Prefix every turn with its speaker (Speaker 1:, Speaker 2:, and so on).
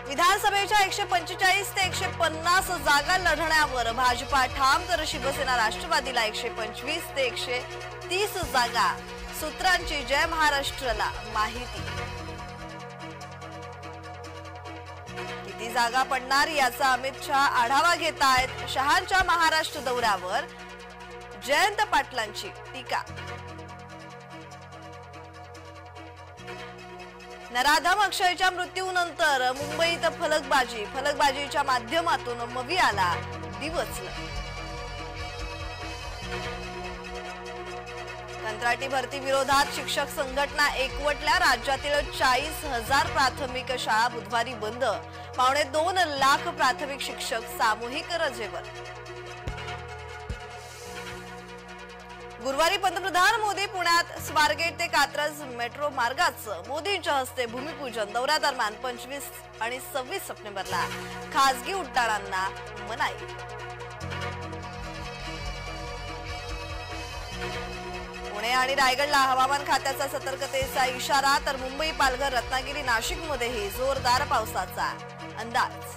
Speaker 1: विधानसभेच्या 145 ते 150 जागा लढण्यावर भाजपा ठाम, तर शिवसेना राष्ट्रवादीला 125 ते 130 जागा। सूत्रांची जय महाराष्ट्रला माहिती। किती जागा पडणार याचा अमित शहा आढावा घेतायत। शहांच्या महाराष्ट्र दौऱ्यावर जयंत पाटलांची टीका। नराधम अक्षयच्या मृत्यूनंतर मुंबईत फलकबाजीच्या माध्यमातून मवियाला दिवसलं। कंत्राटी भरती विरोधात शिक्षक संघटना एकवटल्या। राज्यातील 40,000 प्राथमिक शाळा बुधवारी बंद। 2.25 लाख प्राथमिक शिक्षक सामूहिक रजेवर। गुरुवारी पंतप्रधान मोदी पुण्यात स्वारगेट ते कात्रज मेट्रो मार्गाचं मोदींच्या हस्ते भूमिपूजन। दौऱ्यादरम्यान 25 आणि 26 सप्टेंबरला खासगी उड्डाणांना मनाई। पुणे आणि रायगडला हवामान खात्याचा सतर्कतेचा इशारा, तर मुंबई, पालघर, रत्नागिरी, नाशिकमध्येही जोरदार पावसाचा अंदाज।